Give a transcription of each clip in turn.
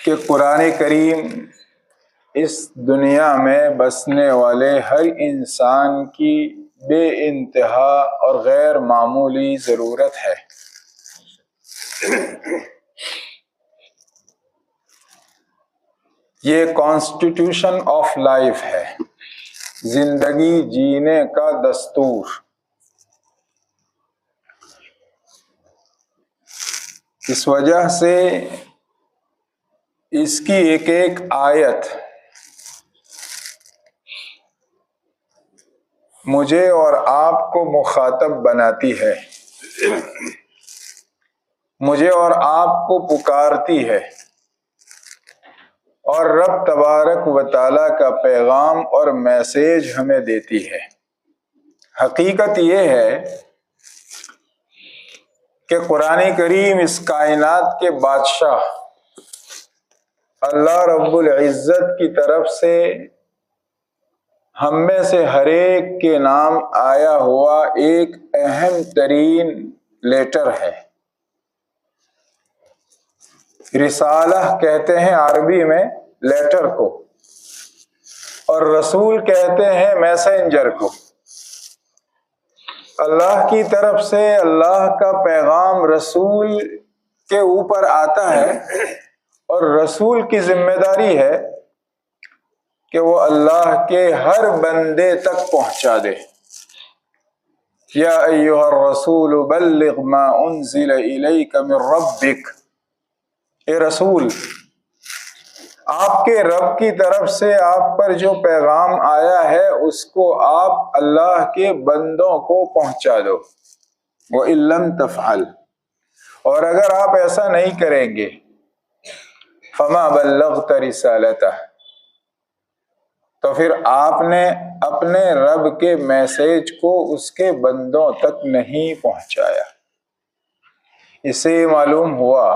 کہ قرآن کریم اس دنیا میں بسنے والے ہر انسان کی بے انتہا اور غیر معمولی ضرورت ہے۔ یہ کانسٹیٹیوشن آف لائف ہے، زندگی جینے کا دستور۔ اس وجہ سے اس کی ایک ایک آیت مجھے اور آپ کو مخاطب بناتی ہے، مجھے اور آپ کو پکارتی ہے، اور رب تبارک و تعالیٰ کا پیغام اور میسیج ہمیں دیتی ہے۔ حقیقت یہ ہے کہ قرآن کریم اس کائنات کے بادشاہ اللہ رب العزت کی طرف سے ہم میں سے ہر ایک کے نام آیا ہوا ایک اہم ترین لیٹر ہے۔ رسالہ کہتے ہیں عربی میں لیٹر کو، اور رسول کہتے ہیں میسنجر کو۔ اللہ کی طرف سے اللہ کا پیغام رسول کے اوپر آتا ہے، اور رسول کی ذمہ داری ہے کہ وہ اللہ کے ہر بندے تک پہنچا دے۔ یا ایھا الرسول بلغ ما انزل الیک من ربک، اے رسول آپ کے رب کی طرف سے آپ پر جو پیغام آیا ہے اس کو آپ اللہ کے بندوں کو پہنچا دو۔ وَإِن لَّمْ تَفْعَلْ، اور اگر آپ ایسا نہیں کریں گے فَمَا بَلَّغْتَ رِسَالَتَهُ، تو پھر آپ نے اپنے رب کے میسیج کو اس کے بندوں تک نہیں پہنچایا۔ اس سے یہ معلوم ہوا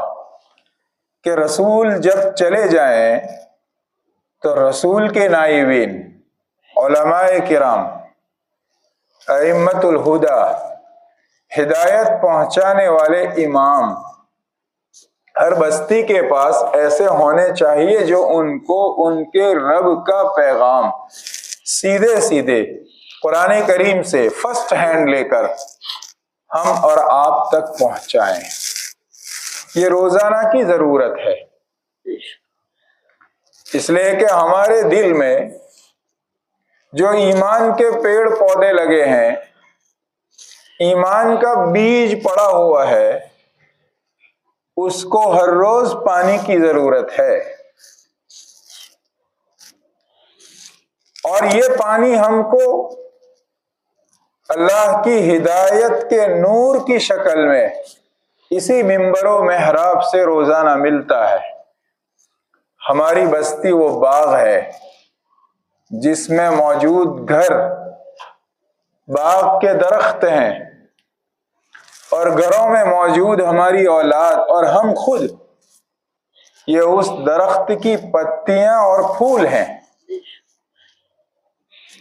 کہ رسول جب چلے جائیں تو رسول کے نائبین، علماء کرام، ائمۃ الہدی، ہدایت پہنچانے والے امام، ہر بستی کے پاس ایسے ہونے چاہیے جو ان کو ان کے رب کا پیغام سیدھے سیدھے قرآن کریم سے فرسٹ ہینڈ لے کر ہم اور آپ تک پہنچائیں۔ یہ روزانہ کی ضرورت ہے، اس لیے کہ ہمارے دل میں جو ایمان کے پیڑ پودے لگے ہیں، ایمان کا بیج پڑا ہوا ہے، اس کو ہر روز پانی کی ضرورت ہے، اور یہ پانی ہم کو اللہ کی ہدایت کے نور کی شکل میں اسی منبر و محراب سے روزانہ ملتا ہے۔ ہماری بستی وہ باغ ہے جس میں موجود گھر باغ کے درخت ہیں، اور گھروں میں موجود ہماری اولاد اور ہم خود یہ اس درخت کی پتیاں اور پھول ہیں،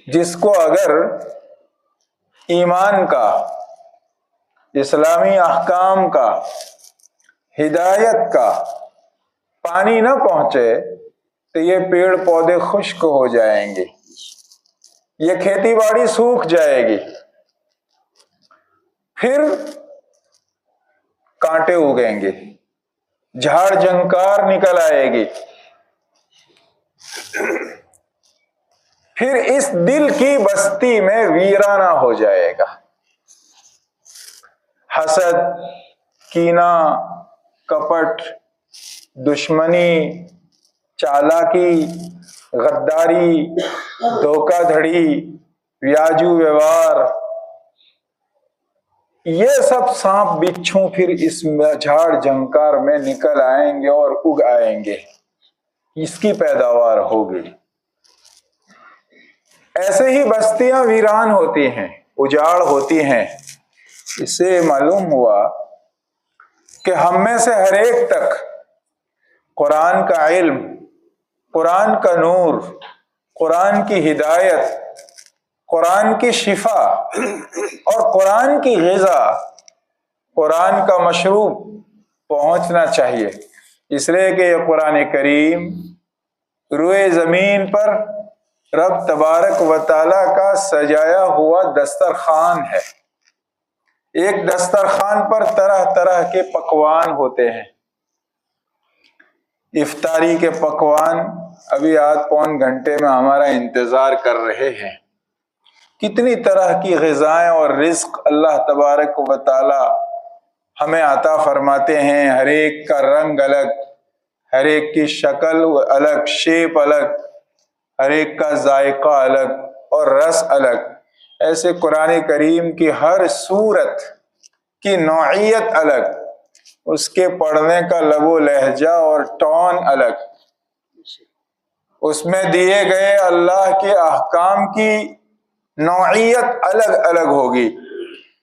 جس کو اگر ایمان کا، اسلامی احکام کا، ہدایت کا پانی نہ پہنچے تو یہ پیڑ پودے خشک ہو جائیں گے، یہ کھیتی باڑی سوکھ جائے گی، پھر کانٹے اگیں گے، جھاڑ جھنکار نکل آئے گی، پھر اس دل کی بستی میں ویرانہ ہو جائے گا۔ حسد، کینہ، کپٹ، دشمنی، چالاکی، غداری، دھوکہ دھڑی، ویاجو ویوار، یہ سب سانپ بچھو پھر اس جھاڑ جھنکار میں نکل آئیں گے اور اگ آئیں گے، اس کی پیداوار ہوگی۔ ایسے ہی بستیاں ویران ہوتی ہیں، اجاڑ ہوتی ہیں۔ اس سے معلوم ہوا کہ ہم میں سے ہر ایک تک قرآن کا علم، قرآن کا نور، قرآن کی ہدایت، قرآن کی شفا اور قرآن کی غذا، قرآن کا مشروب پہنچنا چاہیے۔ اس لیے کہ یہ قرآن کریم روئے زمین پر رب تبارک و تعالیٰ کا سجایا ہوا دسترخوان ہے۔ ایک دسترخوان پر طرح طرح کے پکوان ہوتے ہیں۔ افطاری کے پکوان ابھی آدھ پون گھنٹے میں ہمارا انتظار کر رہے ہیں۔ کتنی طرح کی غذائیں اور رزق اللہ تبارک و تعالی ہمیں عطا فرماتے ہیں۔ ہر ایک کا رنگ الگ، ہر ایک کی شکل الگ، شیپ الگ، ہر ایک کا ذائقہ الگ اور رس الگ۔ ایسے قرآن کریم کی ہر سورت کی نوعیت الگ، اس کے پڑھنے کا لب و لہجہ اور ٹون الگ، اس میں دیے گئے اللہ کے احکام کی نوعیت الگ الگ ہوگی۔